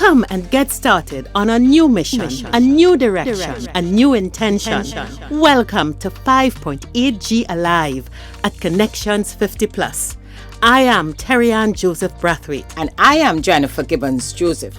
Come and get started on a new mission, a new direction, a new intention. Welcome to 5.8G Alive at Connections 50 Plus. I am Terry-Ann Joseph Brathwaite. And I am Jennifer Gibbons Joseph,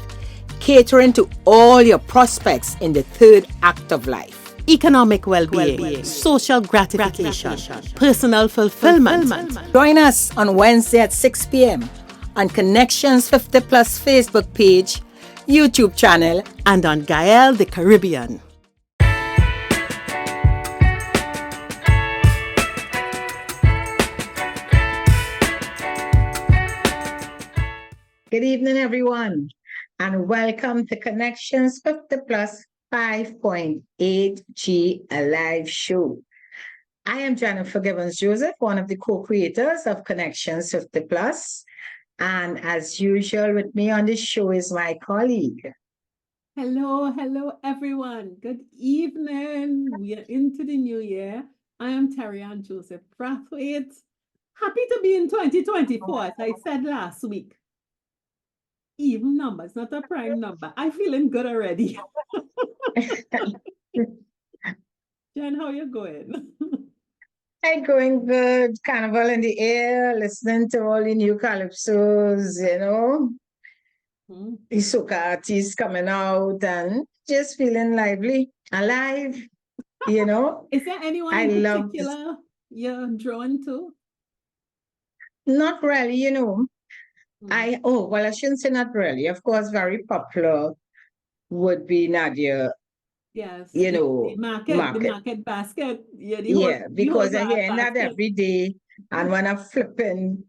catering to all your prospects in the third act of life. Economic well-being, social gratification, personal fulfillment. Join us on Wednesday at 6 p.m. on Connections 50 Plus Facebook page, YouTube channel, and on Gael the Caribbean. Good evening, everyone, and welcome to Connections 50 Plus 5.8G Alive Show. I am Jennifer Gibbons Joseph, one of the co-creators of Connections 50 Plus. And as usual, with me on this show is my colleague. Hello, everyone. Good evening. We are into the new year. I am Terry-Ann Joseph Brathwaite. Happy to be in 2024, as I said last week. Even numbers, not a prime number. I'm feeling good already. Jen, how you going? I'm going good. Carnival in the air, listening to all the new calypsos, the soca artists coming out and just feeling lively, alive, Is there anyone I in love particular you're drawn to? Not really, I shouldn't say not really. Of course, very popular would be Nadia. Yes, The market basket. Yeah, because I hear that every day. And when I'm flipping,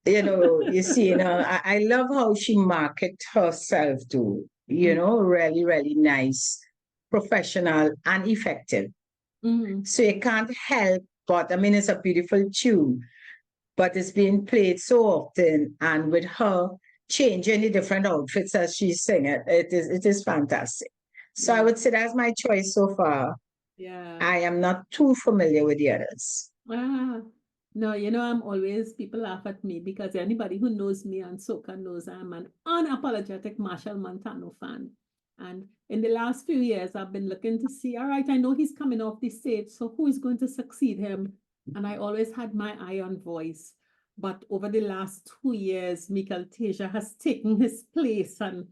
you see, I love how she market herself too. Really, really nice, professional, and effective. So you can't help but, it's a beautiful tune, but it's being played so often, and with her changing the different outfits as she's singing, it is fantastic. So I would say that's my choice so far. Yeah. I am not too familiar with the others. No, I'm always, people laugh at me because anybody who knows me on soca knows I'm an unapologetic Marshall Montano fan. And in the last few years, I've been looking to see, all right, I know he's coming off the stage, so who is going to succeed him? And I always had my eye on Voice. But over the last 2 years, CONEC-TIONS has taken his place, and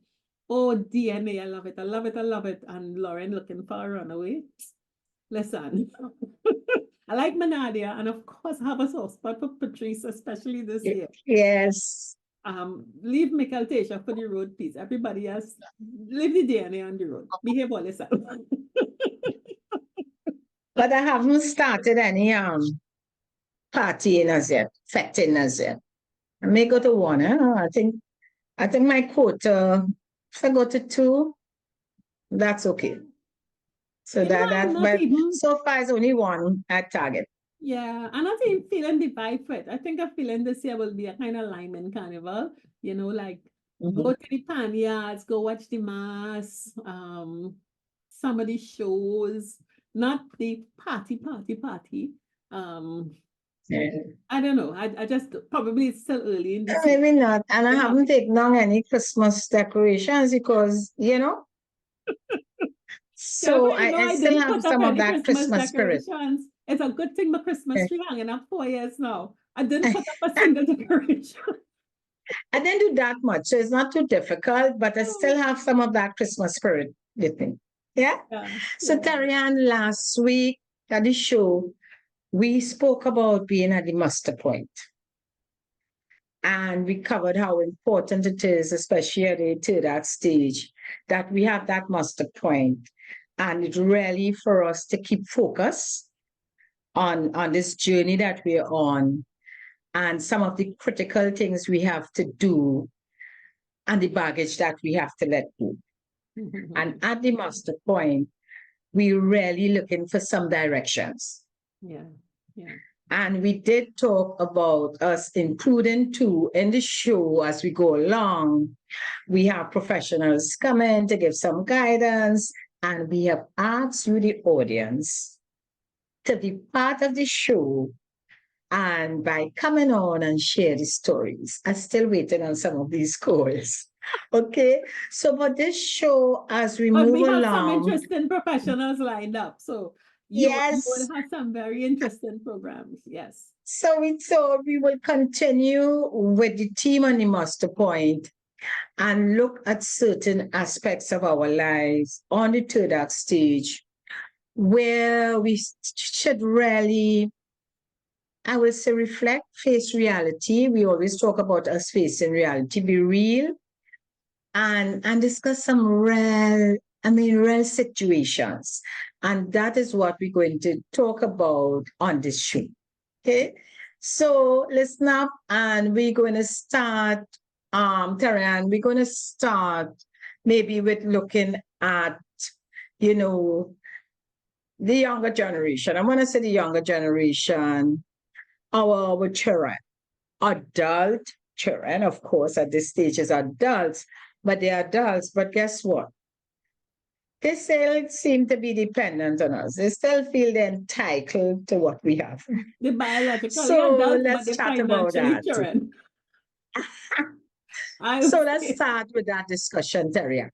DNA, I love it, I love it, I love it. And Lauren looking for a runaway. Listen, I like Manadia, and of course I have a soft spot for Patrice, especially this year. Yes. Leave CONEC-TIONS for the road, please. Everybody else, leave the DNA on the road. Behave all yourself. But I haven't started any partying as yet, fetting as yet. I may go to one. I think my quota, if I go to 2, that's okay. So but so far it's only 1 at Target. Yeah, I'm not even feeling the vibe for it. I think I'm feeling this year will be a kind of Lyman Carnival, go to the pan yards, go watch the mass, some of the shows, not the party. I don't know. I just probably it's still early in the season. Maybe not. And I haven't taken on any Christmas decorations because, So I still have some of that Christmas spirit. It's a good thing my Christmas tree hanging up 4 years now. I didn't put up a single decoration. I didn't do that much, so it's not too difficult, but I still have some of that Christmas spirit with me. Yeah? So Terry-Ann, last week at the show, we spoke about being at the muster point. And we covered how important it is, especially to that stage, that we have that muster point. And it's really for us to keep focus on this journey that we're on, and some of the critical things we have to do, and the baggage that we have to let go. And at the muster point, we're really looking for some directions. Yeah. And we did talk about us including too in the show as we go along. We have professionals coming to give some guidance, and we have asked you, the audience, to be part of the show, and by coming on and share the stories. I'm still waiting on some of these calls. Okay, so for this show, as we But move we have some along, interesting professionals lined up. So you will yes, have some very interesting programs. Yes. so we thought we will continue with the team on the master point and look at certain aspects of our lives on the third act stage where we should really, I will say, reflect, face reality. We always talk about us facing reality, be real, and discuss some real situations. And that is what we're going to talk about on this show. Okay. So listen up, and we're going to start, Tarian, we're going to start maybe with looking at, you know, the younger generation. I'm going to say the younger generation, our children, adult children, of course, at this stage is adults, but they're adults. But guess what? They still seem to be dependent on us. They still feel they're entitled to what we have. They're biologically So adults, but let's they're chat about financially that. children. I So would let's say. start with that discussion, Teria.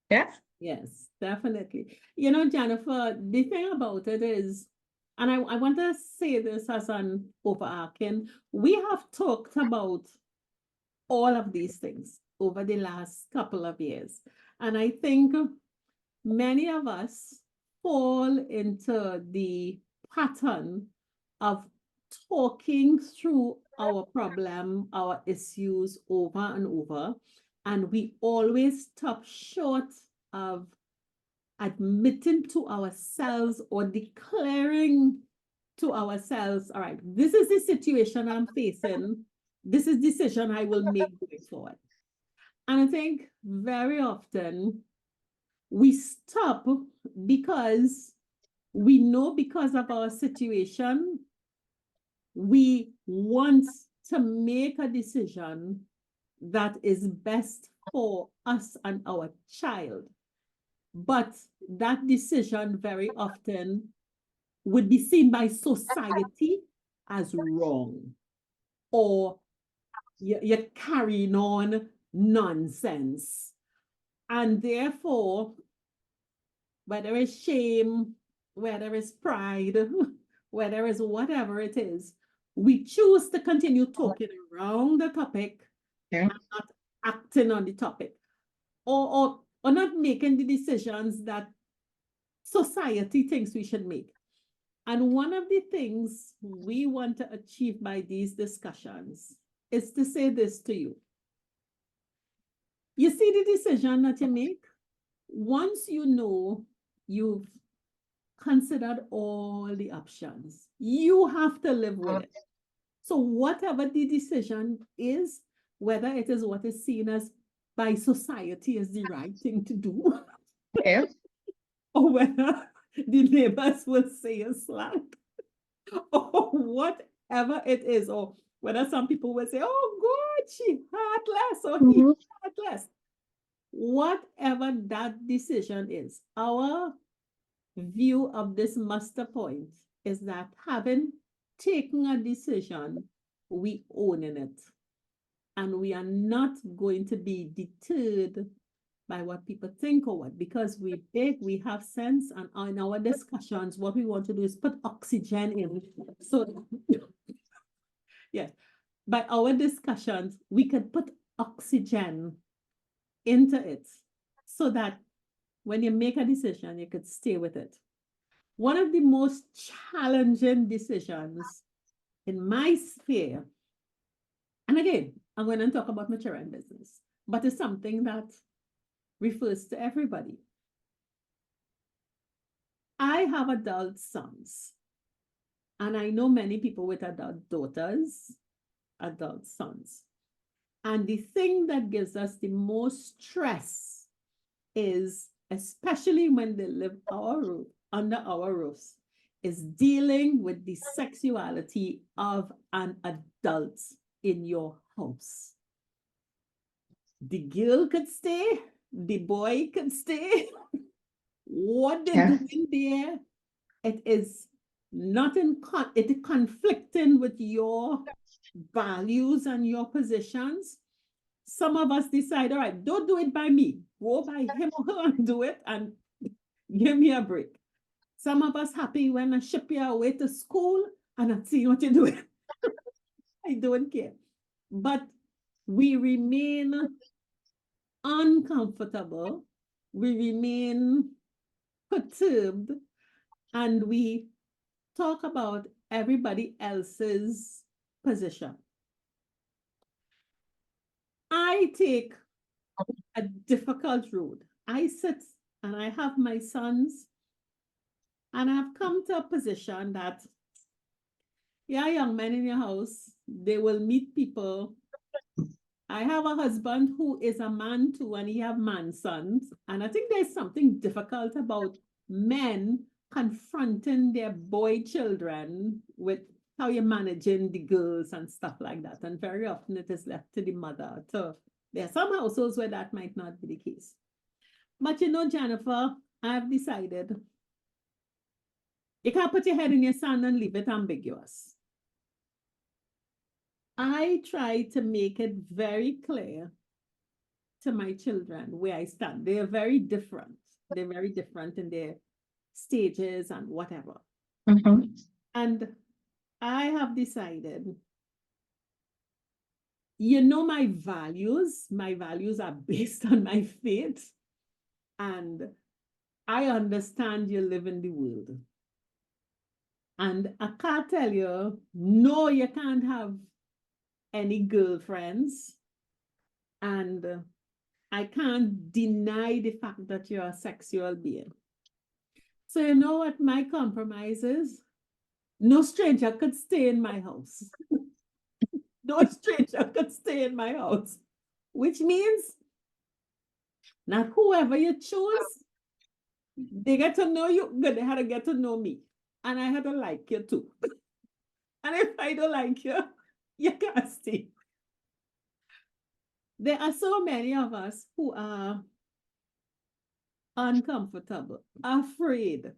Yeah? Yes, definitely. You know, Jennifer, the thing about it is, and I want to say this as an overarching, we have talked about all of these things over the last couple of years. And I think many of us fall into the pattern of talking through our problem, our issues over and over. And we always stop short of admitting to ourselves or declaring to ourselves, all right, this is the situation I'm facing. This is the decision I will make going forward. And I think very often we stop because we know because of our situation, we want to make a decision that is best for us and our child. But that decision very often would be seen by society as wrong, or you're carrying on nonsense. And therefore, whether it's shame, whether it's pride, whether it's whatever it is, we choose to continue talking around the topic Yeah. and not acting on the topic, or not making the decisions that society thinks we should make. And one of the things we want to achieve by these discussions is to say this to you. You see the decision that you make? Once you know you've considered all the options, you have to live with it. So whatever the decision is, whether it is what is seen as by society as the right thing to do, Yeah. or whether the neighbors will say a slant, or whatever it is, or whether some people will say, oh God, she heartless, or he heartless. Whatever that decision is, our view of this master point is that having taken a decision, we own in it. And we are not going to be deterred by what people think or what, because we big, we have sense, and in our discussions, what we want to do is put oxygen in. So, yes, by our discussions, we could put oxygen into it so that when you make a decision, you could stay with it. One of the most challenging decisions in my sphere, and again, I'm going to talk about my children business, but it's something that refers to everybody. I have adult sons, and I know many people with adult daughters, adult sons. And the thing that gives us the most stress is, especially when they live under our roofs, is dealing with the sexuality of an adult in your house. The girl could stay, the boy could stay. What they're doing there, it is not it is conflicting with your values and your positions. some of us decide, all right, don't do it by me. Go by him or her and do it and give me a break. Some of us happy when I ship you away to school and I see what you're doing. I don't care. But we remain uncomfortable. We remain perturbed, and we talk about everybody else's position. I take a difficult road. I sit and I have my sons, and I've come to a position that, yeah, young men in your house, they will meet people. I have a husband who is a man too, and he have man sons. And I think there's something difficult about men confronting their boy children with how you're managing the girls and stuff like that. And very often it is left to the mother. So there are some households where that might not be the case. But you know, Jennifer, I've decided you can't put your head in your sand and leave it ambiguous. I try to make it very clear to my children where I stand. They are very different. They're very different in their stages and whatever. Mhm. And I have decided, you know, my values are based on my faith. And I understand you live in the world. And I can't tell you, no, you can't have any girlfriends. And I can't deny the fact that you're a sexual being. So you know what my compromise is? No stranger could stay in my house. No stranger could stay in my house. Which means not whoever you choose, they get to know you, but they had to get to know me. And I had to like you too. And if I don't like you, you can't stay. There are so many of us who are uncomfortable, afraid,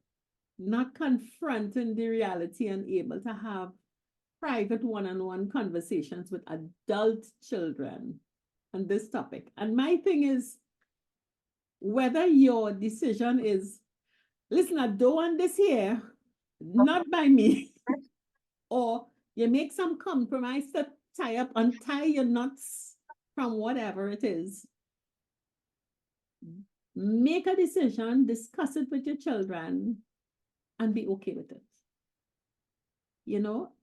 not confronting the reality and able to have private one-on-one conversations with adult children on this topic. And my thing is, whether your decision is, listen, I don't want this here, not by me, or you make some compromise to untie your knots from whatever it is, make a decision, discuss it with your children, and be okay with it. You know?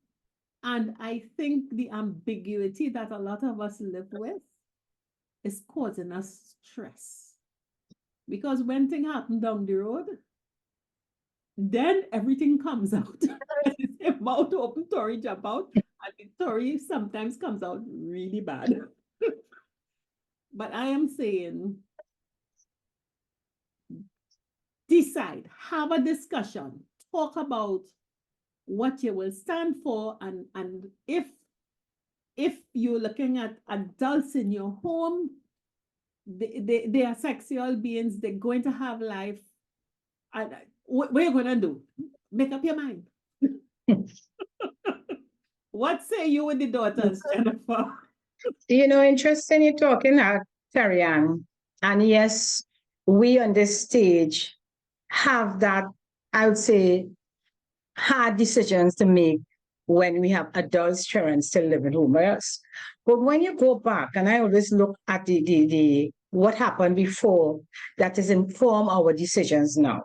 And I think the ambiguity that a lot of us live with is causing us stress. Because when things happen down the road, then everything comes out. It's about to open Tory jump out, and the Tory sometimes comes out really bad. But I am saying, decide, have a discussion, talk about what you will stand for, and if you're looking at adults in your home, they are sexual beings, they're going to have life. And what are you going to do? Make up your mind. What say you with the daughters, Jennifer? You know, interesting you're talking at Terry-Ann. And yes, we on this stage have that, I would say, hard decisions to make when we have adults children still living home with us. But when you go back, and I always look at the what happened before that is inform our decisions now.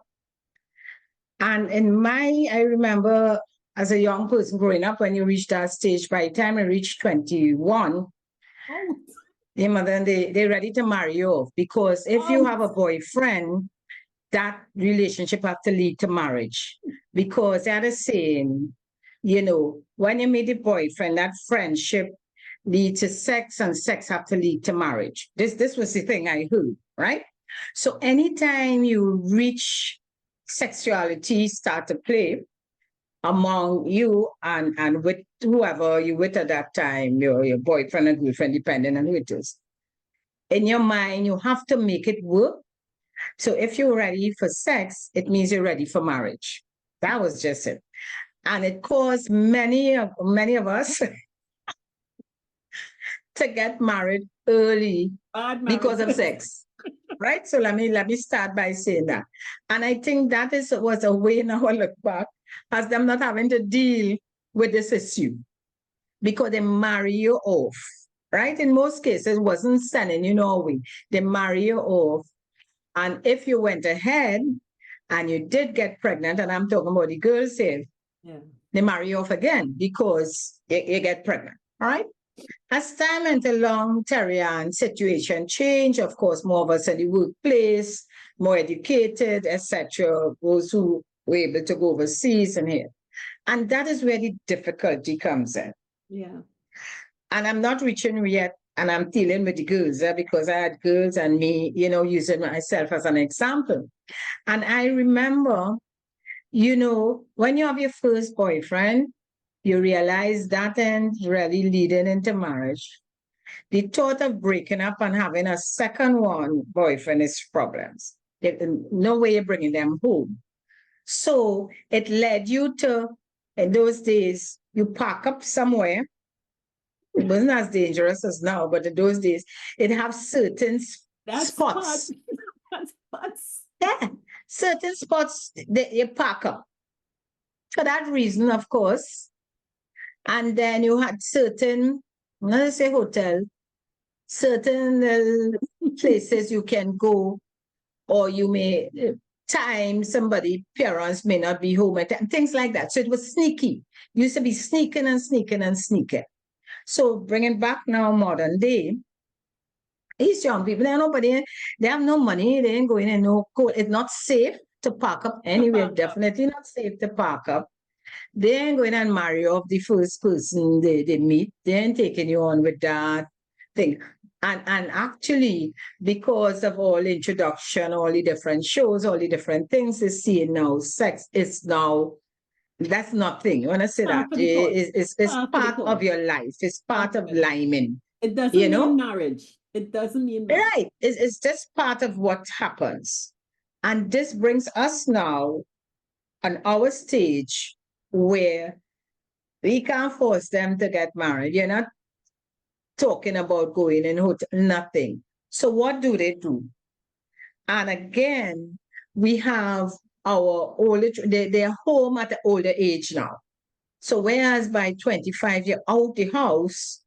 And I remember as a young person growing up, when you reach that stage, by the time I reached 21, your mother and they're ready to marry you off, because if you have a boyfriend, that relationship have to lead to marriage. Because they are saying, you know, when you meet a boyfriend, that friendship leads to sex, and sex have to lead to marriage. This was the thing I heard, right? So anytime you reach sexuality start to play among you and with whoever you with at that time, your boyfriend and girlfriend, depending on who it is, in your mind, you have to make it work. So if you're ready for sex, it means you're ready for marriage. That was just it. And it caused many of us to get married early Bad because of marriages. sex. Right? So let me start by saying that. And I think that was a way now I look back as them not having to deal with this issue because they marry you off. Right? In most cases, it wasn't sending you away. They marry you off. And if you went ahead and you did get pregnant, and I'm talking about the girls here, Yeah. they marry you off again because you get pregnant. All right? As time went along, Terrian situation changed. Of course, more of us in the workplace, more educated, etc. Those who were able to go overseas and here. And that is where the difficulty comes in. Yeah. And I'm not reaching yet, and I'm dealing with the girls because I had girls and me, using myself as an example. And I remember, when you have your first boyfriend, you realize that ends really leading into marriage. The thought of breaking up and having a second one boyfriend is problems. No way you're bringing them home. So it led you to, in those days, you park up somewhere. It wasn't as dangerous as now, but in those days, it have certain spots. That's spots. Yeah, certain spots that you park up. For that reason, of course. And then you had certain, I'm not going to say hotel, certain places you can go, or you may time somebody, parents may not be home at time, things like that. So it was sneaky. Used to be sneaking and sneaking and sneaking. So bringing back now modern day, these young people, they have no money, they ain't going in no court. It's not safe to park up anywhere, definitely not safe to park up. They ain't going and marry off the first person they meet. They ain't taking you on with that thing. And actually, because of all introduction, all the different shows, all the different things they see now, sex is now, that's nothing. When I say that, it's part of your life. It's part of liming. It doesn't mean marriage. It doesn't mean marriage. Right. It's just part of what happens. And this brings us now on our stage where we can't force them to get married. You're not talking about going in hotel, nothing. So what do they do? And again, we have our older, they're home at an older age now. So whereas by 25, you're out the house,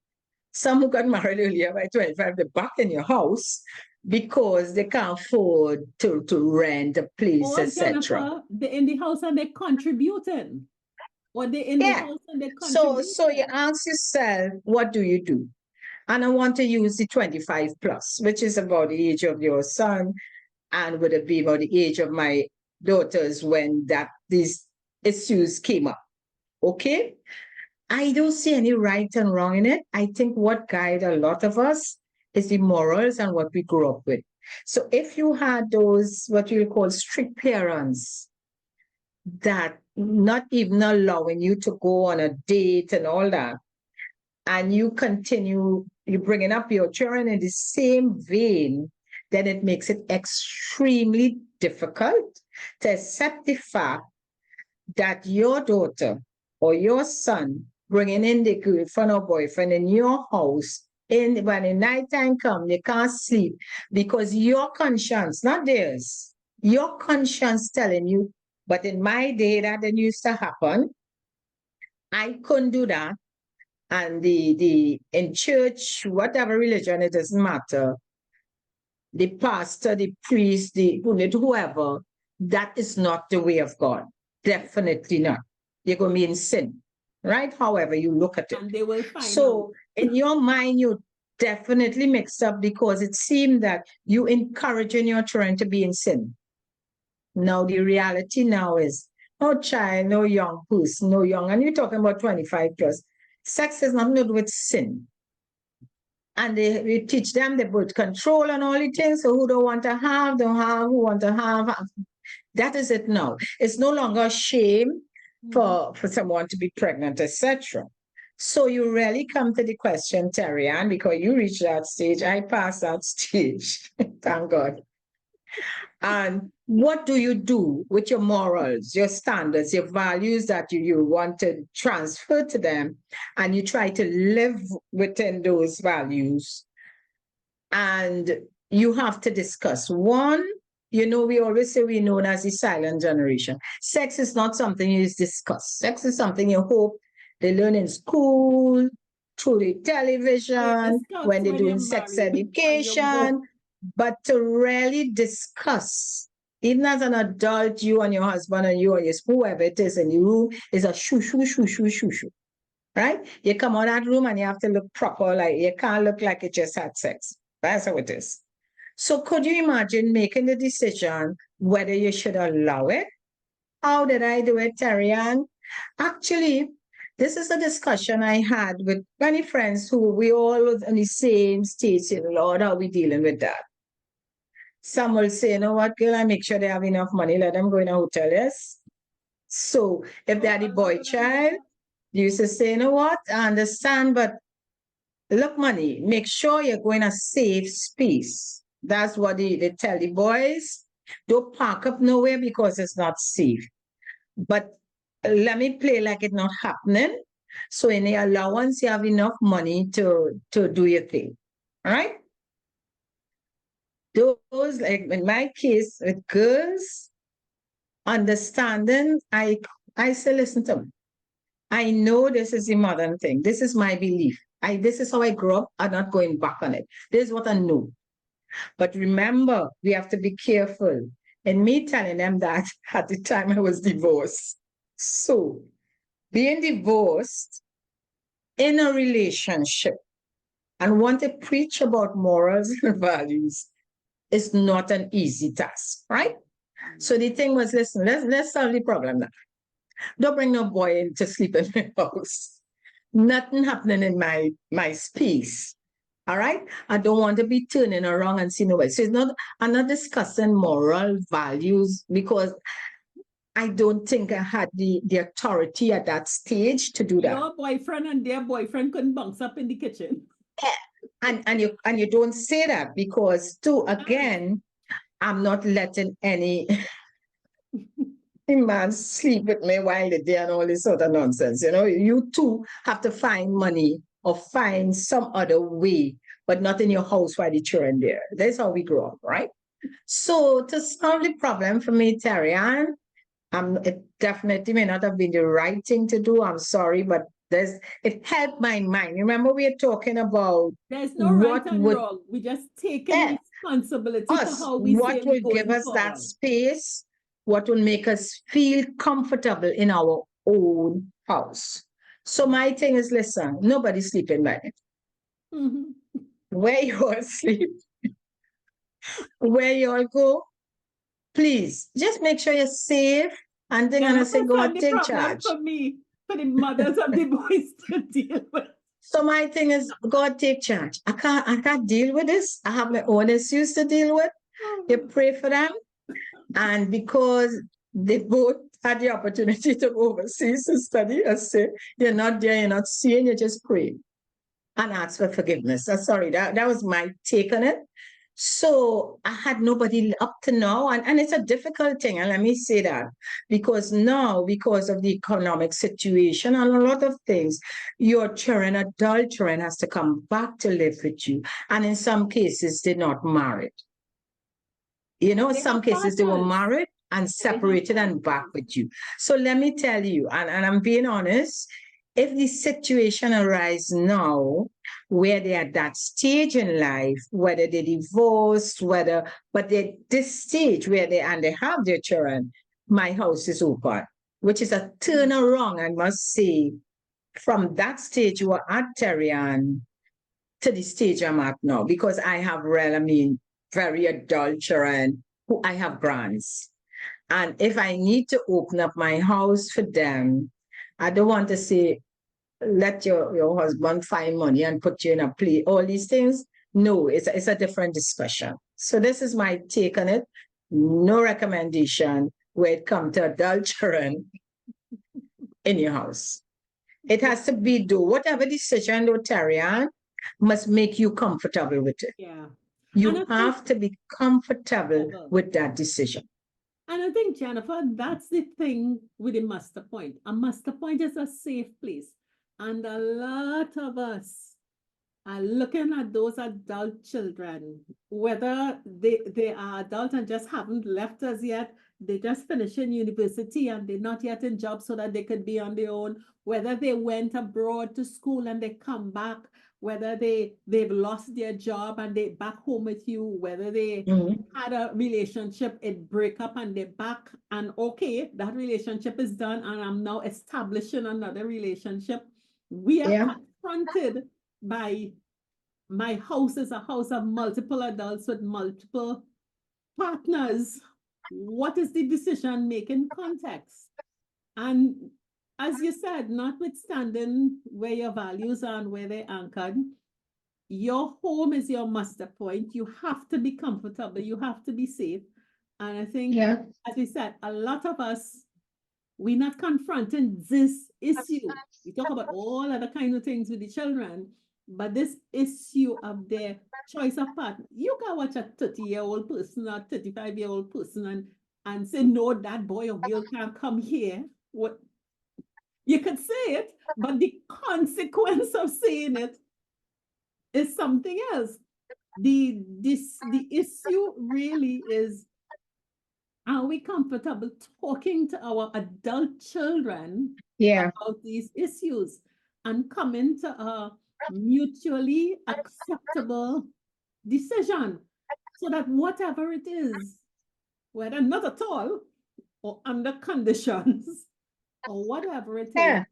some who got married earlier by 25, they're back in your house because they can't afford to rent a place, etc. They're in the house and they're contributing. Or they're in the house and they're contributing. So you ask yourself, what do you do? And I want to use the 25 plus, which is about the age of your son and would it be about the age of my daughters when these issues came up. Okay? I don't see any right and wrong in it. I think what guide a lot of us is the morals and what we grew up with. So if you had those, what you call strict parents that not even allowing you to go on a date and all that, and you continue, you bringing up your children in the same vein, then it makes it extremely difficult to accept the fact that your daughter or your son bringing in the girlfriend or boyfriend in your house, when the nighttime comes, you can't sleep because your conscience, not theirs, your conscience telling you, but in my day that didn't used to happen. I couldn't do that. And in church, whatever religion, it doesn't matter. The pastor, the priest, whoever, that is not the way of God. Definitely not. You're going to be in sin, right? However you look at it. And they will find so out. In your mind, you definitely mixed up because it seemed that you encouraging your children to be in sin. Now, the reality now is no child, no young person, no young, and you're talking about 25 plus. Sex is nothing to do with sin. And we teach them the birth control and all the things. So who don't want to have, don't have, who want to have. That is it now. It's no longer a shame for someone to be pregnant, etc. So you really come to the question, Terry Ann, because you reached that stage. I passed that stage. Thank God. And what do you do with your morals, your standards, your values that you want to transfer to them? And you try to live within those values. And you have to discuss. One, we always say we're known as the silent generation. Sex is not something you discuss. Sex is something you hope they learn in school, through the television, when they're doing sex education. But to really discuss, even as an adult, you and your husband and you or your whoever it is in the room is a shoo, shoo, shoo, shoo, shoo, shoo. Right? You come out that room and you have to look proper, like you can't look like you just had sex. That's how it is. So could you imagine making the decision whether you should allow it? How did I do it, Terry-Ann? Actually, this is a discussion I had with many friends who we all was in the same stage in Lord, how we dealing with that? Some will say, you know what, girl, I make sure they have enough money, let them go in a hotel, yes? So if they're the boy child, you used to say, you know what, I understand, but look, money, make sure you're going a safe space. That's what they tell the boys. Don't park up nowhere because it's not safe. But let me play like it's not happening. So in the allowance, you have enough money to do your thing. All right? Those, like in my case with girls, understanding, I say, listen to me. I know this is the modern thing. This is my belief. This is how I grew up. I'm not going back on it. This is what I know. But remember, we have to be careful. And me telling them that at the time I was divorced. So, being divorced in a relationship and want to preach about morals and values is not an easy task, right? So the thing was, listen, let's solve the problem now. Don't bring no boy in to sleep in my house. Nothing happening in my space. All right. I don't want to be turning around and seeing nobody. So I'm not discussing moral values because I don't think I had the authority at that stage to do that. Your boyfriend and their boyfriend couldn't bounce up in the kitchen. Yeah. And you don't say that because too, again, I'm not letting any man sleep with me while they're there and all this sort of nonsense. You too have to find money or find some other way, but not in your house while the children there. That's how we grow up, right? So to solve the problem for me, Terry-Ann, it definitely may not have been the right thing to do. I'm sorry, but it helped my mind. Remember, we are talking about there's no right and wrong. We just taking responsibility for how we what will give us forward. That space, what will make us feel comfortable in our own house. So my thing is, listen, nobody's sleeping by it. Mm-hmm. Where you all sleep, where you all go, please just make sure you're safe. And then I say, go and take charge. For me, for the mothers of the boys to deal with. So my thing is, God, take charge. I can't deal with this. I have my own issues to deal with. You pray for them. And because they both had the opportunity to go overseas to study, I say, you're not there, you're not seeing, you just pray and ask for forgiveness. I'm sorry, that was my take on it. So I had nobody up to now, and it's a difficult thing, and let me say that, because now, because of the economic situation and a lot of things, your children, adult children, has to come back to live with you, and in some cases, they're not married. In some cases, they were married and separated and back with you. So let me tell you, and I'm being honest, if the situation arises now where they're at that stage in life, whether they're divorced, but they're this stage where they have their children, my house is open, which is a turnaround, I must say, from that stage you were at, Terry-Ann, to the stage I'm at now, because I have very adult children who I have grants. And if I need to open up my house for them, I don't want to say, let your husband find money and put you in a play, all these things. No, it's a different discussion. So this is my take on it. No recommendation when it comes to adult children in your house. It has to be, whatever decision, Terry-Ann, must make you comfortable with it. Yeah. You And I think, have to be comfortable with that decision. and I think, Jennifer, that's the thing with a master point. A master point is a safe place. And a lot of us are looking at those adult children, whether they are adult and just haven't left us yet, they just finishing university and they're not yet in jobs so that they could be on their own, whether they went abroad to school and they come back, whether they've lost their job and they back home with you, whether they had a relationship, it break up and they're back, and okay, that relationship is done and I'm now establishing another relationship. We are confronted by my house is a house of multiple adults with multiple partners. What is the decision-making context? And as you said, notwithstanding where your values are and where they're anchored, your home is your master point. You have to be comfortable. You have to be safe. And I think, as we said, a lot of us, we're not confronting this issue. We talk about all other kinds of things with the children, but this issue of their choice of partner, you can watch a 30-year-old person or 35-year-old person and say, no, that boy or girl can't come here. What you could say it, but the consequence of saying it is something else. The issue really is, are we comfortable talking to our adult children about these issues and coming to a mutually acceptable decision so that whatever it is, whether not at all or under conditions or whatever it is,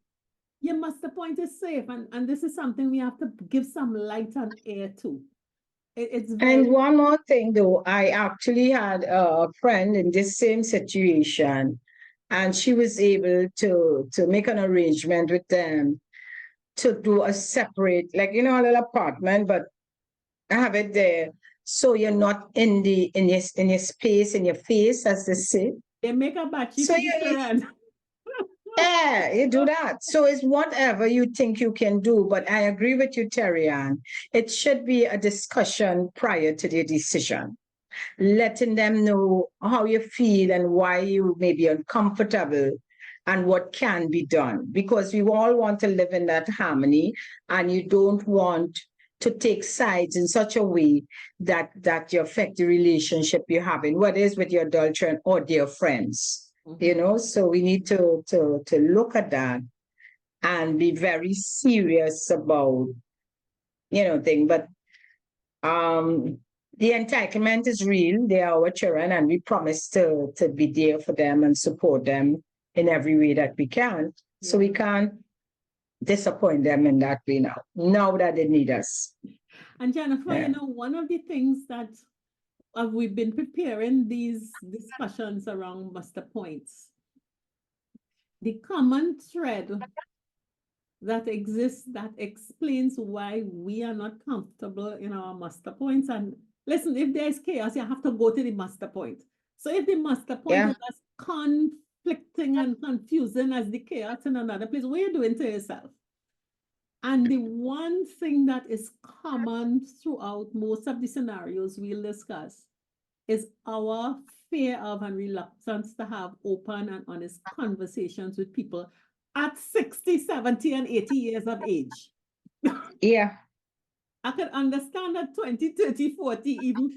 your master point is safe. And this is something we have to give some light and air to. It's very... And one more thing, though, I actually had a friend in this same situation, and she was able to make an arrangement with them to do a separate, like, a little apartment, but have it there so you're not in your space, in your face, as they say. They make a battery so for the children. Yeah, you do that. So it's whatever you think you can do. But I agree with you, Terry Ann. It should be a discussion prior to the decision, letting them know how you feel and why you may be uncomfortable and what can be done. Because we all want to live in that harmony, and you don't want to take sides in such a way that you affect the relationship you're having, whether it's with your adult children or their friends. So we need to look at that and be very serious about thing. But the entitlement is real. They are our children, and we promise to be there for them and support them in every way that we can. So we can't disappoint them in that way now that they need us. And Jennifer, one of the things that we've been preparing these discussions around master points. The common thread that exists that explains why we are not comfortable in our master points. And listen, if there's chaos, you have to go to the master point. So if the master point is as conflicting and confusing as the chaos in another place, what are you doing to yourself? And the one thing that is common throughout most of the scenarios we'll discuss is our fear of and reluctance to have open and honest conversations with people at 60, 70, and 80 years of age. I could understand at 20, 30, 40, even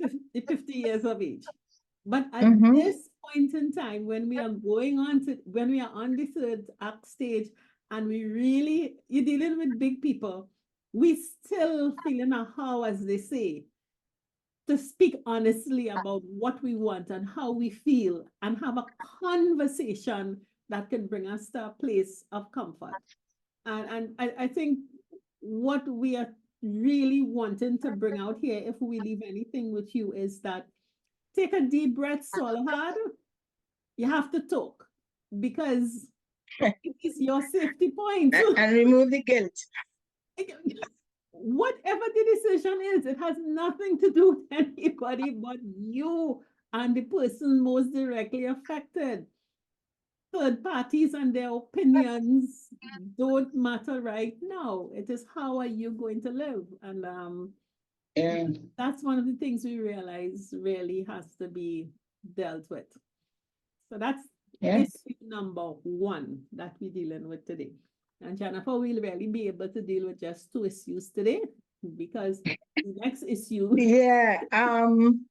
50 years of age. But at this point in time, when we are when we are on the third act stage, and you're dealing with big people, we still feeling a how, as they say, to speak honestly about what we want and how we feel and have a conversation that can bring us to a place of comfort. And I think what we are really wanting to bring out here, if we leave anything with you, is that take a deep breath, swallow hard. You have to talk because it is your safety point. And remove the guilt. Whatever the decision is, it has nothing to do with anybody but you and the person most directly affected. Third parties and their opinions don't matter right now. It is how are you going to live? And Yeah. That's one of the things we realize really has to be dealt with. So that's Yeah. issue number one that we're dealing with today. And Jennifer will really be able to deal with just two issues today because the next issue Yeah.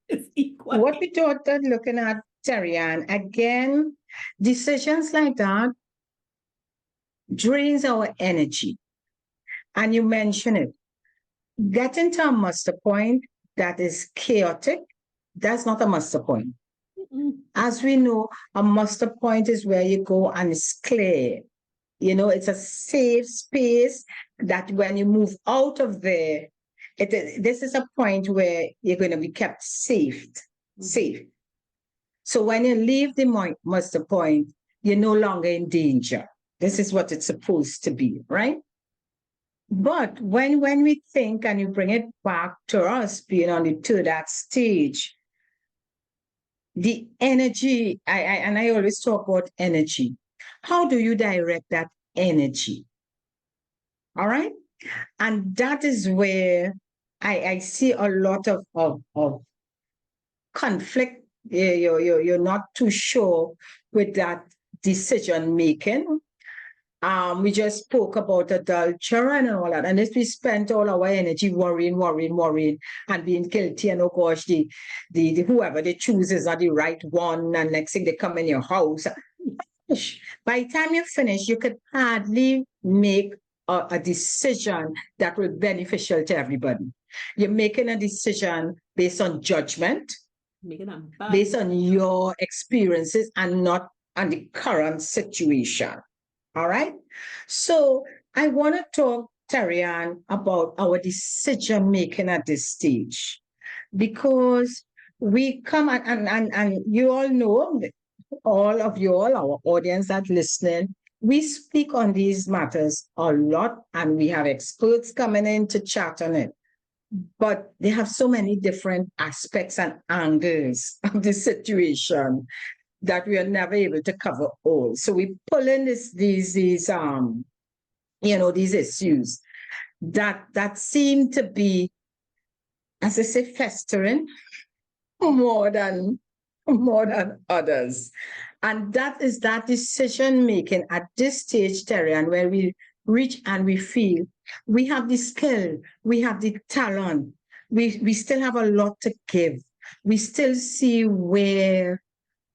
is equal. What we thought that looking at Terry-Ann, again, decisions like that drains our energy. And you mentioned it. Getting to a master point that is chaotic, that's not a master point. As we know, a master point is where you go and it's clear. You know, it's a safe space that when you move out of there, this is a point where you're going to be kept safe. Safe. So when you leave the master point, you're no longer in danger. This is what it's supposed to be, right? But when we think and you bring it back to us being on the third act stage, the energy, I always talk about energy. How do you direct that energy? All right? And that is where I see a lot of conflict. You're not too sure with that decision making. We just spoke about adult children and all that. And if we spent all our energy worrying, and being guilty, and oh gosh, the whoever they choose is not the right one, and next thing they come in your house. By the time you finish, you could hardly make a decision that will be beneficial to everybody. You're making a decision based on judgment, based on your experiences, and not on the current situation. All right. So I want to talk, Terry-Ann, about our decision making at this stage, because we come and you all know, all of you all, our audience that listening, we speak on these matters a lot, and we have experts coming in to chat on it. But they have so many different aspects and angles of the situation that we are never able to cover all. So we pull in these issues that seem to be, as I say, festering more than others. And that is that decision making at this stage, Terry-Ann, where we reach and we feel we have the skill, we have the talent, we still have a lot to give. We still see where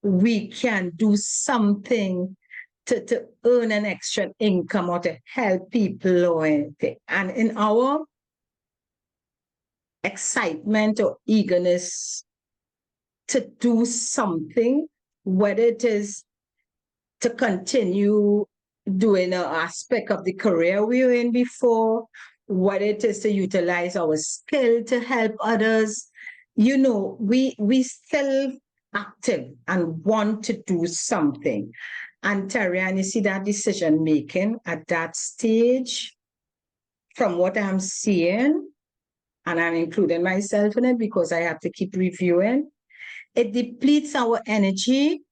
we can do something to earn an extra income or to help people or anything. And in our excitement or eagerness to do something, whether it is to continue doing an aspect of the career we were in before, whether it is to utilize our skill to help others, we still active and want to do something. And Terry-Ann, you see that decision making at that stage, from what I'm seeing, and I'm including myself in it because I have to keep reviewing, it depletes our energy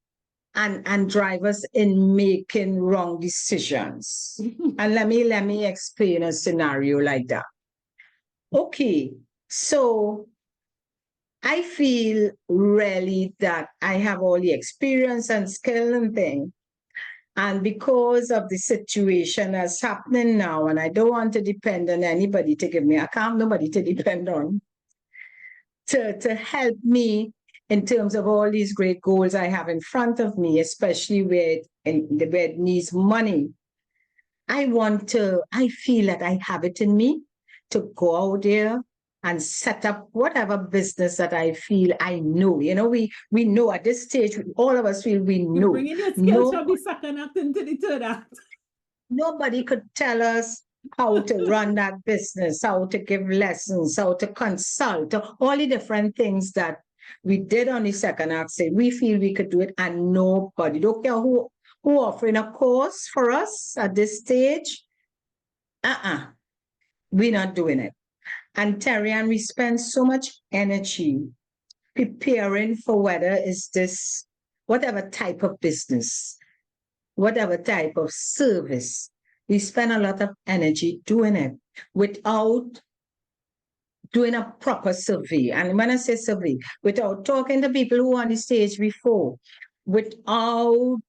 and drive us in making wrong decisions. And let me explain a scenario like that. Okay, so I feel really that I have all the experience and skill and thing. And because of the situation that's happening now, and I don't want to depend on anybody to give me, I can't have nobody to depend on to help me in terms of all these great goals I have in front of me, especially where it needs money. I feel that I have it in me to go out there and set up whatever business that I feel I know. We know at this stage, all of us feel we know. You're bringing your skills from the second act into the third act. Nobody could tell us how to run that business, how to give lessons, how to consult, all the different things that we did on the second act. Say we feel we could do it, and nobody, don't care who offering a course for us at this stage. We're not doing it. And Terry-Ann, we spend so much energy preparing for whether it's this, whatever type of business, whatever type of service. We spend a lot of energy doing it without doing a proper survey. And when I say survey, without talking to people who were on the stage before, without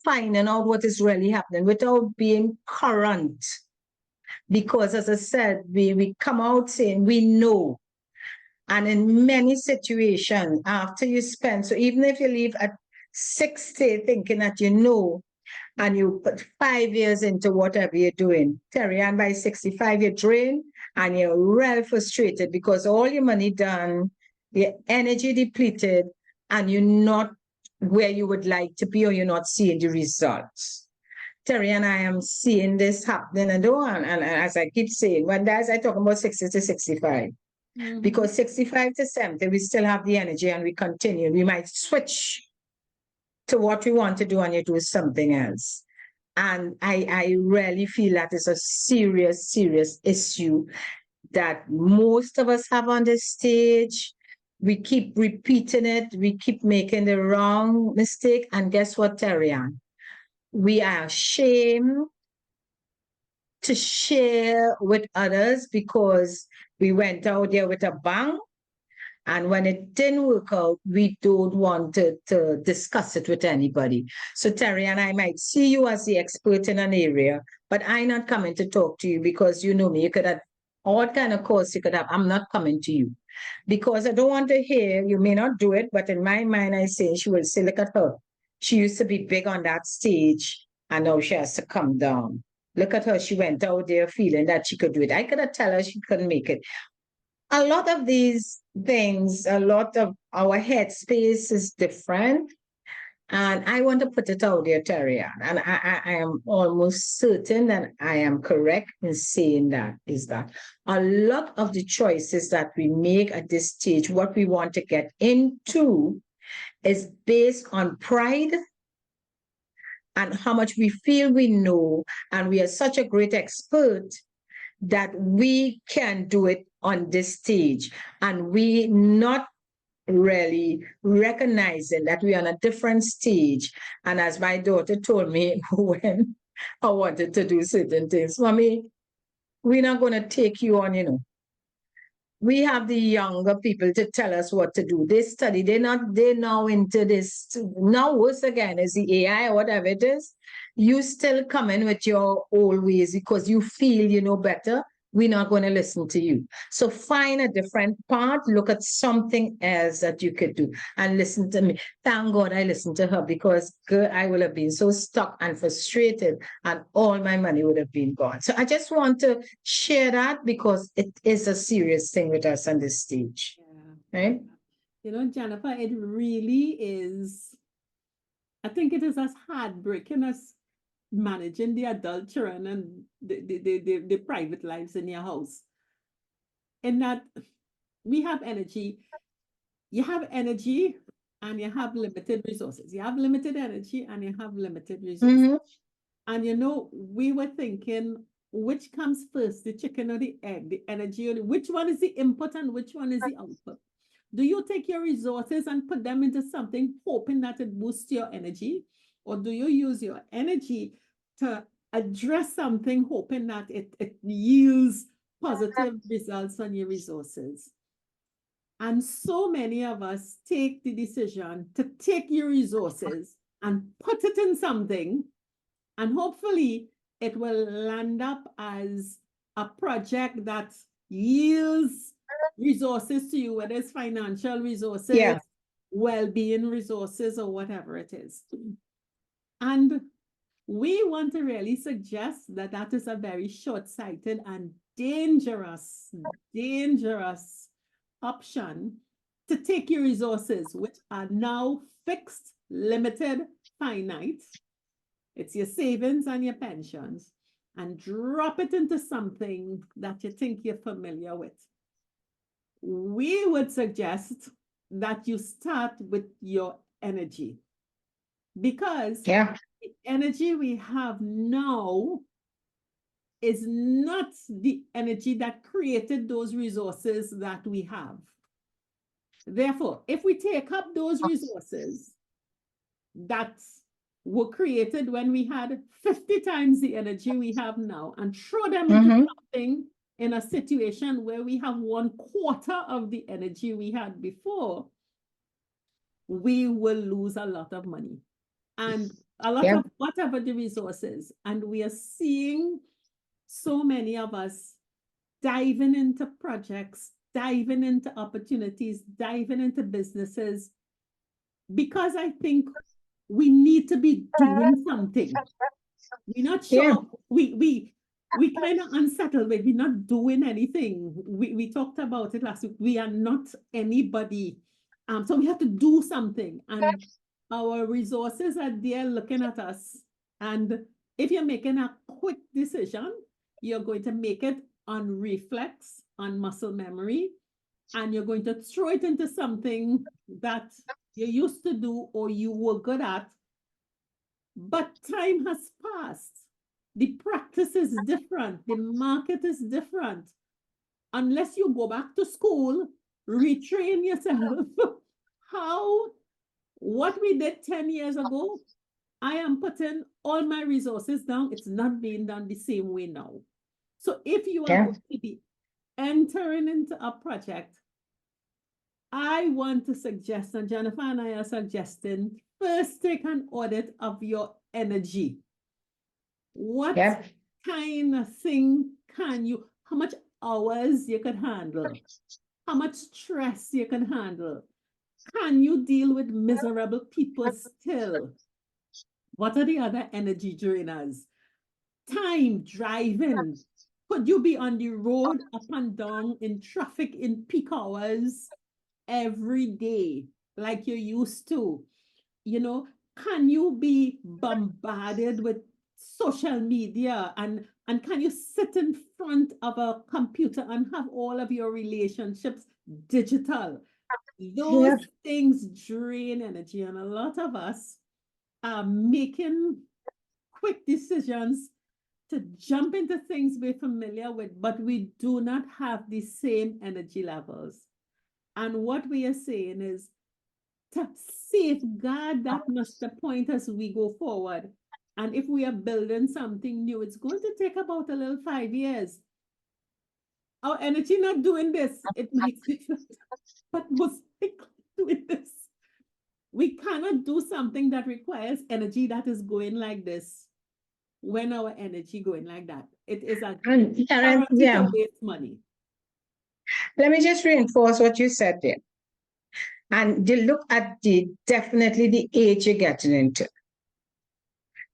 finding out what is really happening, without being current. Because as I said, we come out saying we know. And in many situations, after you spend, so even if you leave at 60 thinking that you know, and you put 5 years into whatever you're doing, Terry, and by 65, you're drained and you're real frustrated because all your money done, your energy depleted, and you're not where you would like to be, or you're not seeing the results. Terry and I am seeing this happening, and as I keep saying, when I talk about 60 to 65, because 65 to 70, we still have the energy and we continue. We might switch to what we want to do and you do something else. And I really feel that is a serious, serious issue that most of us have on this stage. We keep repeating it. We keep making the wrong mistake. And guess what, Terrian? We are ashamed to share with others because we went out there with a bang. And when it didn't work out, we don't want to discuss it with anybody. So Terry and I might see you as the expert in an area, but I'm not coming to talk to you because you know me. You could have all kind of course you could have. I'm not coming to you because I don't want to hear, you may not do it, but in my mind, I say, she will say, look at her. She used to be big on that stage and now she has to come down. Look at her. She went out there feeling that she could do it. I could have told her she couldn't make it. A lot of these things, a lot of our headspace is different. And I want to put it out there, Terry. And I am almost certain that I am correct in saying that is that a lot of the choices that we make at this stage, what we want to get into, is based on pride and how much we feel we know. And we are such a great expert that we can do it on this stage, and we not really recognizing that we're on a different stage. And as my daughter told me when I wanted to do certain things, Mommy, we're not going to take you on, you know. We have the younger people to tell us what to do. They study, they're now into this. Now worse again is the AI or whatever it is. You still come in with your old ways because you feel you know better. We're not going to listen to you. So find a different path, look at something else that you could do and listen to me. Thank God I listened to her because girl, I would have been so stuck and frustrated and all my money would have been gone. So I just want to share that because it is a serious thing with us on this stage. Yeah. Right? You know, Jennifer, it really is, I think it is as heartbreaking as managing the adult children and the private lives in your house. In that we have energy, you have energy and you have limited resources. You have limited energy and you have limited resources. And you know, we were thinking, which comes first, the chicken or the egg, the energy, or which one is the input and which one is the output? Do you take your resources and put them into something, hoping that it boosts your energy? Or do you use your energy to address something, hoping that it yields positive results on your resources? And so many of us take the decision to take your resources and put it in something, and hopefully it will land up as a project that yields resources to you, whether it's financial resources, well-being resources, or whatever it is. And we want to really suggest that that is a very short-sighted and dangerous option to take your resources, which are now fixed, limited, finite. It's your savings and your pensions, and drop it into something that you think you're familiar with. We would suggest that you start with your energy, because the energy we have now is not the energy that created those resources that we have. Therefore, if we take up those resources that were created when we had 50 times the energy we have now and throw them into something in a situation where we have 1/4 of the energy we had before, we will lose a lot of money and a lot of whatever the resources. And we are seeing so many of us diving into projects, diving into opportunities, diving into businesses, because I think we need to be doing something. We're not sure. We kind of unsettled with we're not doing anything. We talked about it last week. We are not anybody. So we have to do something. And our resources are there looking at us. And if you're making a quick decision, you're going to make it on reflex, on muscle memory, and you're going to throw it into something that you used to do or you were good at. But time has passed. The practice is different. The market is different. Unless you go back to school, retrain yourself. What we did 10 years ago, I am putting all my resources down. It's not being done the same way now. So if you are going to be entering into a project, I want to suggest, and Jennifer and I are suggesting, first take an audit of your energy. What kind of thing can you, how much hours you can handle? How much stress you can handle? Can you deal with miserable people still? What are the other energy drainers? Time, driving. Could you be on the road up and down in traffic in peak hours every day like you used to? You know, can you be bombarded with social media and can you sit in front of a computer and have all of your relationships digital? Those things drain energy, and a lot of us are making quick decisions to jump into things we're familiar with, but we do not have the same energy levels. And what we are saying is to safeguard that master point as we go forward. And if we are building something new, it's going to take about a little 5 years. Our energy not doing this, it might take, but most likely doing this. We cannot do something that requires energy that is going like this when our energy going like that. It is a waste money. Let me just reinforce what you said there. And you look at definitely the age you're getting into.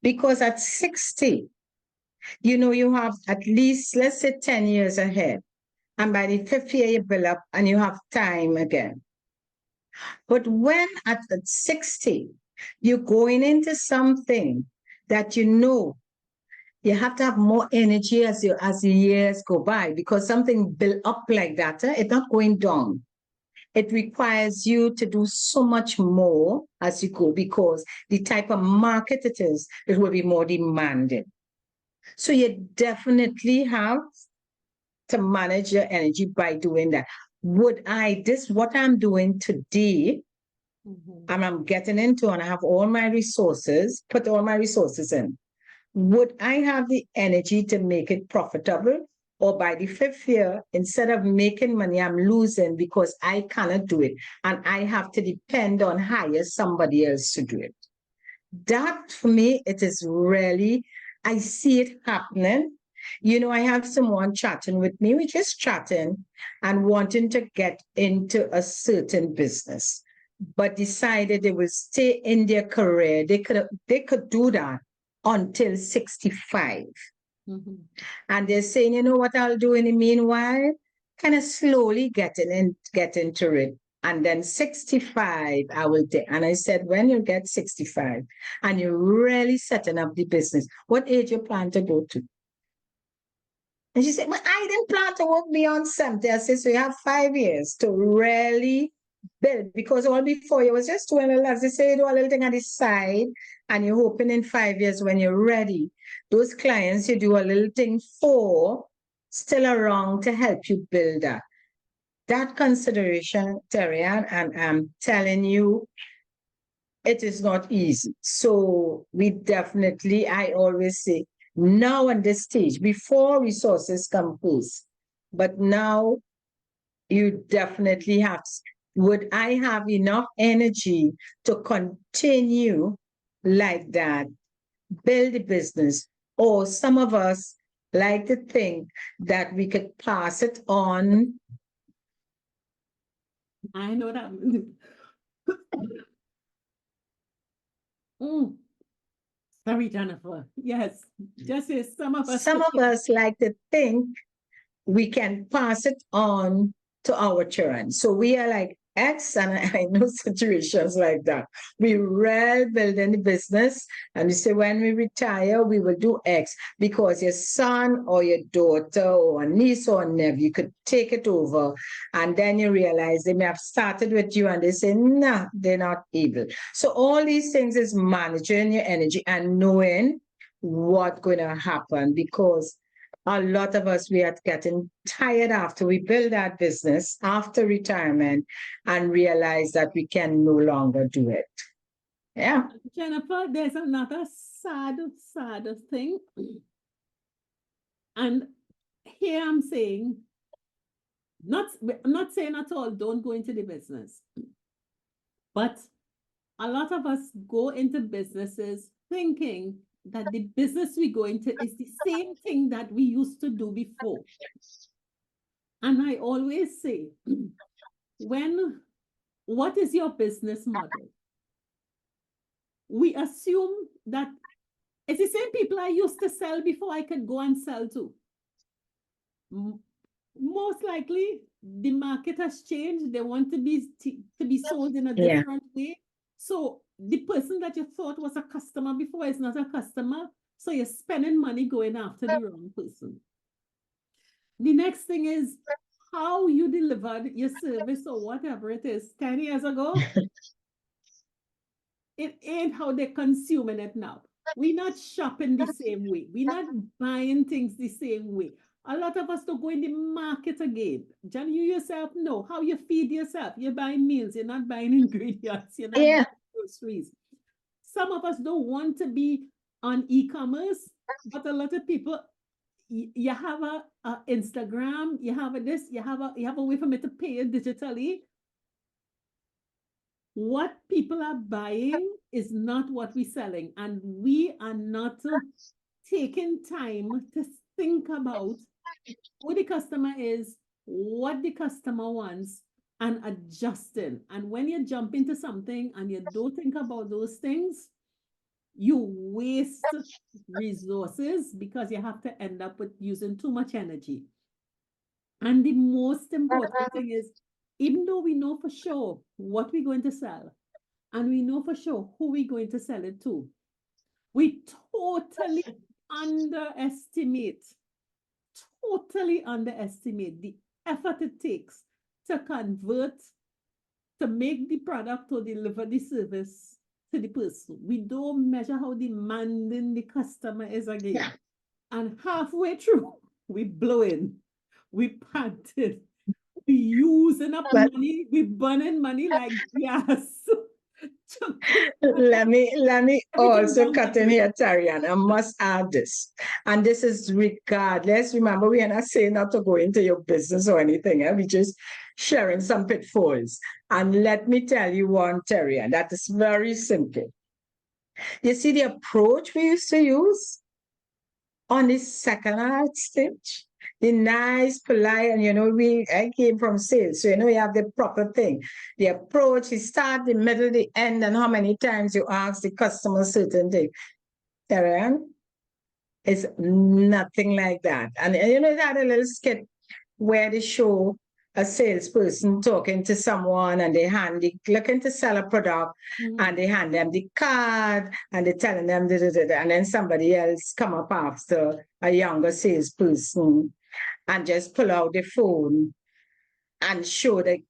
Because at 60, you have at least, let's say 10 years ahead. And by the 5th year, you build up and you have time again. But when at 60, you're going into something that you have to have more energy as the years go by, because something built up like that, it's not going down. It requires you to do so much more as you go, because the type of market it will be more demanding. So you definitely have to manage your energy by doing that. What I'm doing today, and I'm getting into, and I have all my resources, put all my resources in. Would I have the energy to make it profitable? Or by the 5th year, instead of making money, I'm losing because I cannot do it. And I have to depend on hire somebody else to do it. That, for me, it is really, I see it happening. I have someone chatting with me, we're just chatting and wanting to get into a certain business, but decided they will stay in their career. They could do that until 65. And they're saying, you know what I'll do in the meanwhile? Kind of slowly get into it. And then 65, I will take. And I said, when you get 65 and you're really setting up the business, what age you plan to go to? And she said, well, I didn't plan to work beyond 70. I said, so you have 5 years to really build, because all before you was just doing a little, as they say, you do a little thing on the side, and you're hoping in 5 years when you're ready, those clients you do a little thing for still around to help you build that. That consideration, Terry, and I'm telling you, it is not easy. So I always say, now at this stage, before resources come first, But now you definitely have. Would I have enough energy to continue like that, build a business? Or some of us like to think that we could pass it on. I know that. Sorry, Jennifer. Yes, just as some of us. Some of us like to think we can pass it on to our children. So we are like X, and I know situations like that. We really building the business, and we say when we retire, we will do X because your son or your daughter or a niece or a nephew could take it over, and then you realize they may have started with you, and they say, "Nah, they're not able." So all these things is managing your energy and knowing what's going to happen, because a lot of us, we are getting tired after we build that business after retirement and realize that we can no longer do it. Yeah. Jennifer, there's another sad thing. And here I'm saying, I'm not saying at all, don't go into the business. But a lot of us go into businesses thinking that the business we go into is the same thing that we used to do before. And I always say, what is your business model? We assume that it's the same people I used to sell before I could go and sell to. Most likely, the market has changed. They want to be sold in a different way. So the person that you thought was a customer before is not a customer. So you're spending money going after the wrong person. The next thing is how you delivered your service or whatever it is 10 years ago. It ain't how they're consuming it now. We're not shopping the same way. We're not buying things the same way. A lot of us don't go in the market again. John, you yourself know how you feed yourself. You're buying meals. You're not buying ingredients. You're not buying groceries. Some of us don't want to be on e-commerce, but a lot of people, you have a Instagram, you have a this, you have a way for me to pay it digitally. What people are buying is not what we're selling, and we are not taking time to think about who the customer is, what the customer wants, and adjusting. And when you jump into something and you don't think about those things, you waste resources because you have to end up with using too much energy. And the most important thing is, even though we know for sure what we're going to sell, and we know for sure who we're going to sell it to, we totally underestimate the effort it takes to convert, to make the product or deliver the service to the person. We don't measure how demanding the customer is again. Yeah. And halfway through, we blow in, we panted, we using up money, we burning money like gas. Let me also cut in here, Tarian. I must add this. And this is regardless. Remember, we are not saying not to go into your business or anything. We're just sharing some pitfalls. And let me tell you one, Tarian, that is very simple. You see the approach we used to use on this second art stage? The nice, polite, and I came from sales, so you have the proper thing. The approach, the start, the middle, the end, and how many times you ask the customer certain thing. Karen, it's nothing like that. And they had a little skit where they show a salesperson talking to someone and looking to sell a product, and they hand them the card and they're telling them and then somebody else come up after, a younger salesperson, and just pull out the phone and show the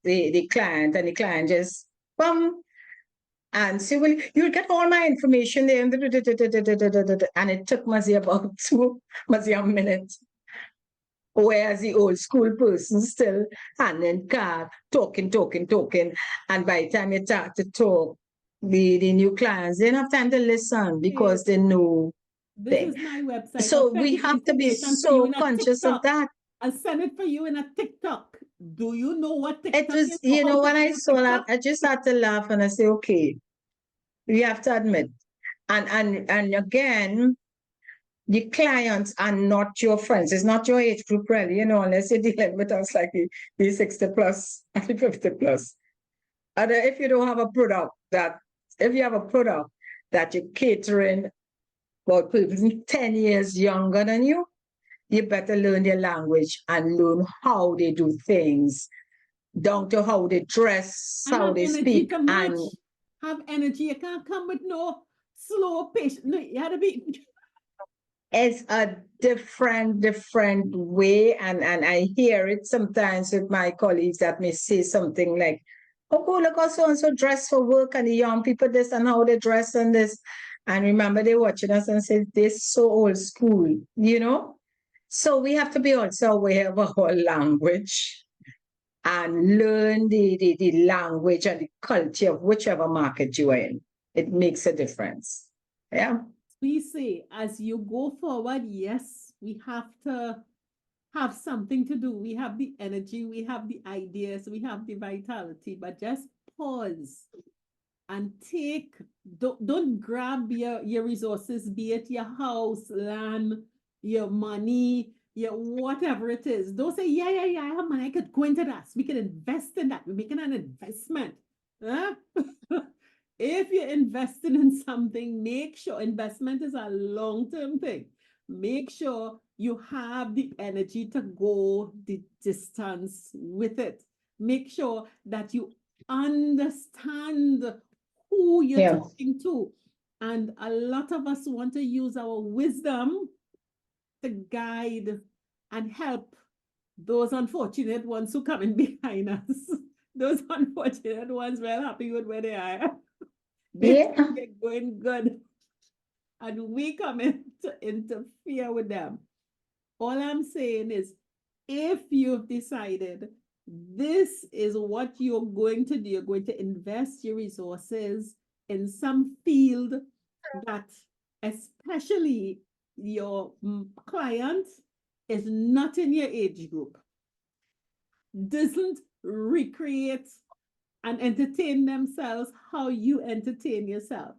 client, and the client just and say, well, you'll get all my information there. And it took maybe about a minute. Whereas the old school person still handing card, talking. And by the time you start to talk, the new clients, they don't have time to listen because they know. This is my website. So we have to be so conscious of that. I'll send it for you in a TikTok. Do you know what It TikTok was, is or how to when I use saw that, TikTok? I just had to laugh and I say, okay, we have to admit. And again, the clients are not your friends. It's not your age group, really, unless you're dealing with us like the 60 plus and the 50 plus. And if you don't have a product if you have a product that you're catering for people 10 years younger than you better learn their language and learn how they do things, down to how they dress, And how have they energy speak. to match. And Have energy. You can't come with no slow patient. No, you had to be. it's a different way. And I hear it sometimes with my colleagues that may say something like, oh, cool, look how so-and-so dress for work and the young people this and how they dress and this. And remember, they watching us and say, this so old school. So we have to be also aware of our language and learn the language and the culture of whichever market you are in. It makes a difference. Yeah. We say as you go forward, yes, we have to have something to do. We have the energy, we have the ideas, we have the vitality, but just pause and don't grab your resources, be it your house, land, your money, your whatever it is. Don't say, yeah, I have money, I could go into that. We can invest in that. We're making an investment. Huh? If you're investing in something, make sure investment is a long-term thing. Make sure you have the energy to go the distance with it. Make sure that you understand who you're Yeah. talking to. And a lot of us want to use our wisdom to guide and help those unfortunate ones who come in behind us. Those unfortunate ones, well happy with where they are. They're Yeah. going good. And we come in to interfere with them. All I'm saying is, if you've decided this is what you're going to do, you're going to invest your resources in some field that, especially your client, is not in your age group, doesn't recreate and entertain themselves how you entertain yourself,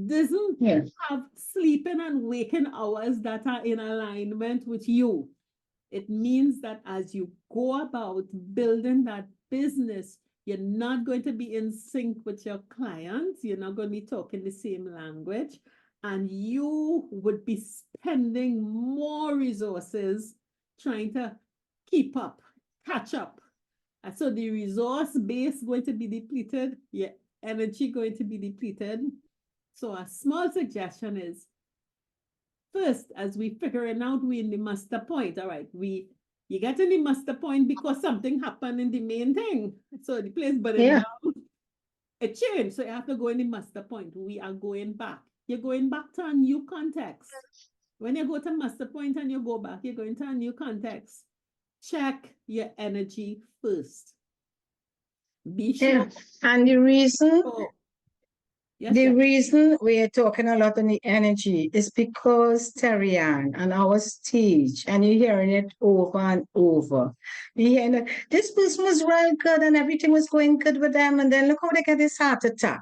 doesn't Yes. have sleeping and waking hours that are in alignment with you. It means that as you go about building that business, you're not going to be in sync with your clients. You're not going to be talking the same language. And you would be spending more resources trying to keep up, catch up. And so the resource base going to be depleted, your energy going to be depleted. So a small suggestion is, first, as we figuring out, we in the master point. All right, you get in the master point because something happened in the main thing. So the place burning Yeah. down, it changed. So you have to go in the master point. We are going back. You're going back to a new context. When you go to master point and you go back, you're going to a new context. Check your energy first. Be Yeah. sure. And the reason Oh, yes, The yes. reason we're talking a lot on the energy is because Terry Ann and our stage, and you're hearing it over and over. You're hearing that this person was real good and everything was going good with them, and then look how they get this heart attack.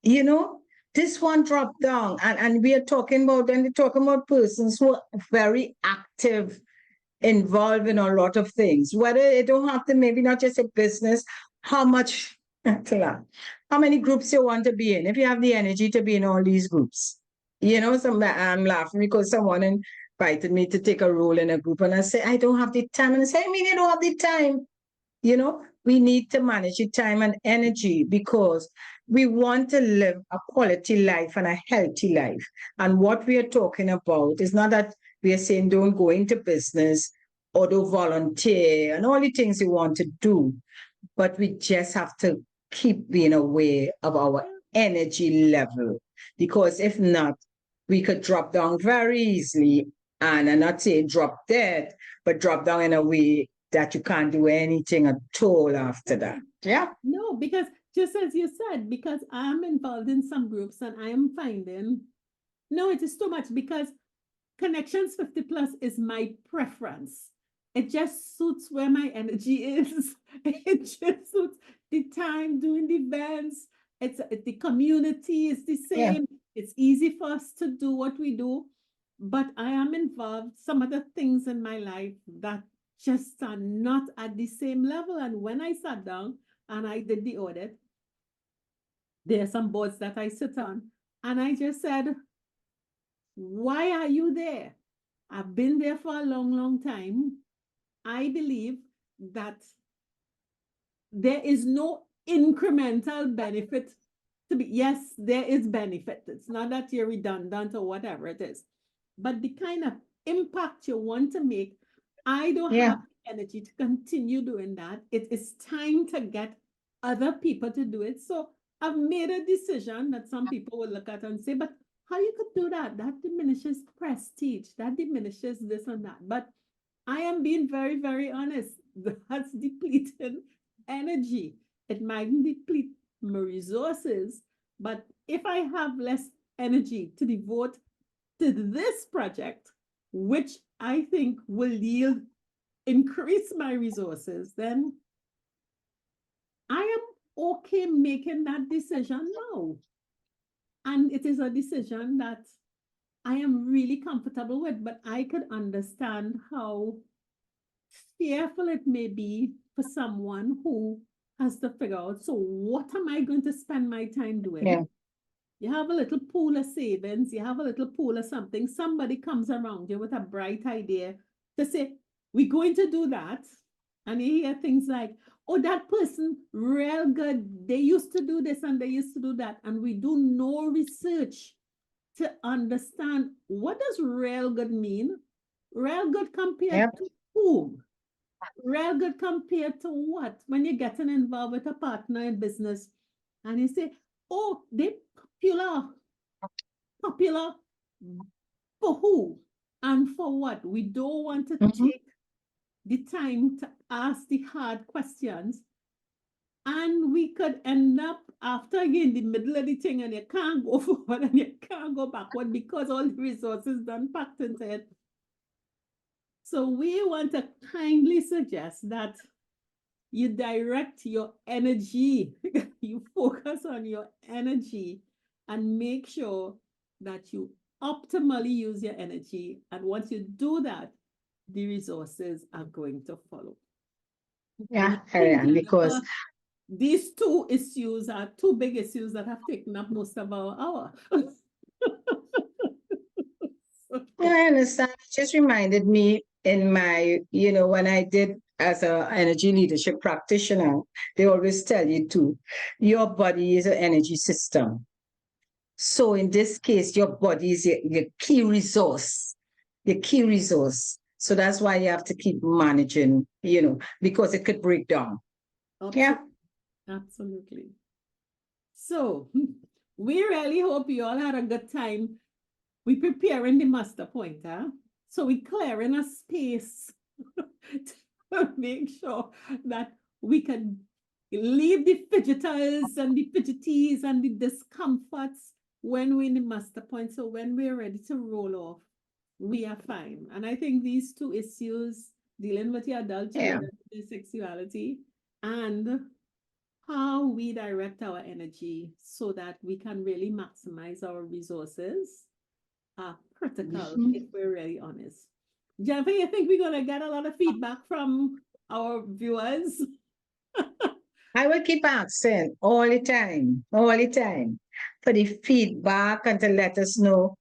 You know, this one dropped down, and we are talking about, and we're talking about persons who are very active, involved in a lot of things, whether it don't have to, maybe not just a business, how much, how many groups you want to be in, if you have the energy to be in all these groups. I'm laughing because someone invited me to take a role in a group, and I say, I don't have the time. And I say, I mean, you don't have the time. We need to manage the time and energy because we want to live a quality life and a healthy life. And what we are talking about is not that we are saying don't go into business or do volunteer and all the things you want to do, but we just have to keep being aware of our energy level, because if not, we could drop down very easily. And I'm not saying drop dead, but drop down in a way that you can't do anything at all after that. Yeah. No, because just as you said, because I'm involved in some groups and I am finding, no, it is too much because Connections 50 plus is my preference. it just suits where my energy is. It just suits the time doing the events. It's the community is the Yeah. same. It's easy for us to do what we do. But I am involved some of the things in my life that just are not at the same level. And when I sat down and I did the audit, there are some boards that I sit on, and I just said, why are you there? I've been there for a long, long time. I believe that there is no incremental benefit to be. Yes, there is benefit. It's not that you're redundant or whatever it is, but the kind of impact you want to make, I don't Yeah. have the energy to continue doing that. It is time to get other people to do it. So I've made a decision that some people will look at and say, but how you could do that? That diminishes prestige. That diminishes this and that. But I am being very, very honest. That's depleting energy. It might deplete my resources, but if I have less energy to devote to this project, which I think will yield increase my resources, then I am okay making that decision now. And it is a decision that I am really comfortable with, but I could understand how fearful it may be for someone who has to figure out, so what am I going to spend my time doing? Yeah. You have a little pool of savings, you have a little pool of something, somebody comes around you with a bright idea to say, we're going to do that. And you hear things like, oh, that person, real good, they used to do this and they used to do that. And we do no research to understand what does real good mean? Real good compared Yep. to whom? Real good compared to what? When you're getting involved with a partner in business and you say, oh, they popular for who and for what? We don't want to Mhm. take the time to ask the hard questions. And we could end up after again the middle of the thing and you can't go forward and you can't go backward because all the resources done packed into it. So we want to kindly suggest that you direct your energy, you focus on your energy and make sure that you optimally use your energy. And once you do that, the resources are going to follow. Yeah, And Ariane, because Jennifer, these two issues are two big issues that have taken up most of our hour. yeah, I understand. It just reminded me in my, when I did as a energy leadership practitioner, they always tell you to, your body is an energy system. So in this case, your body is your key resource, your key resource. So that's why you have to keep managing, because it could break down. Yeah. Absolutely. So we really hope you all had a good time. We preparing the master pointer. So we clearing a space to make sure that we can leave the fidgeters and the fidgeties and the discomforts when we're in the master point. So when we're ready to roll off, we are fine. And I think these two issues, dealing with the adult Yeah. children, the sexuality, and how we direct our energy so that we can really maximize our resources are critical if we're really honest. Jennifer, you think we're going to get a lot of feedback from our viewers? I will keep asking all the time, for the feedback and to let us know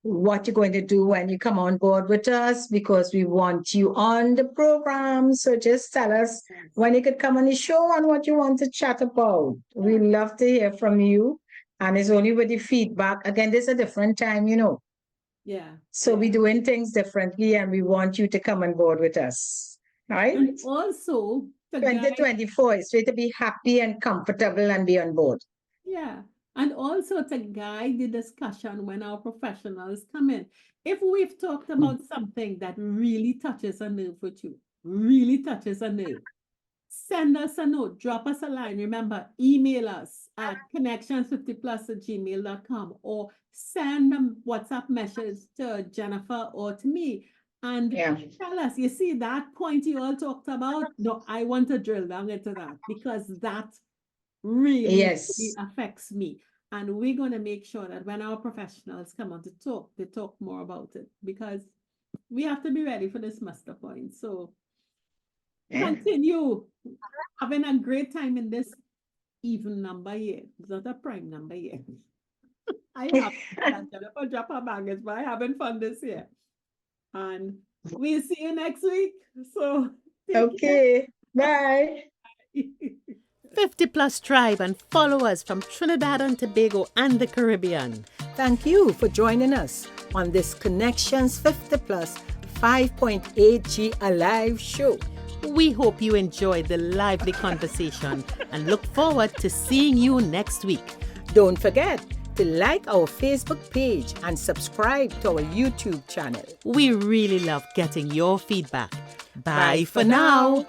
what you're going to do when you come on board with us because we want you on the program. So just tell us when you could come on the show and what you want to chat about. We love to hear from you. And it's only with the feedback. Again, this is a different time, Yeah. So we're doing things differently and we want you to come on board with us. All right? And also, to guide, 2024 is way to be happy and comfortable and be on board. yeah, and also to guide the discussion when our professionals come in. If we've talked about something that really touches a nerve with you, really touches a nerve, send us a note, drop us a line. Remember, email us at connections50plus@gmail.com or send a WhatsApp message to Jennifer or to me And Yeah. tell us, you see that point you all talked about? No, I want to drill down into that because that really, Yes. really affects me. And we're going to make sure that when our professionals come on to talk, they talk more about it because we have to be ready for this muster point. So Yeah. continue having a great time in this even number year. It's not a prime number year. I have Jennifer drop her baggage, but I'm having fun this year. And we'll see you next week. So take Okay. Bye. care. 50 Plus Tribe and follow us from Trinidad and Tobago and the Caribbean. Thank you for joining us on this Connections 50 Plus 5.8G Alive show. We hope you enjoyed the lively conversation and look forward to seeing you next week. Don't forget to like our Facebook page and subscribe to our YouTube channel. We really love getting your feedback. Bye Bye for now.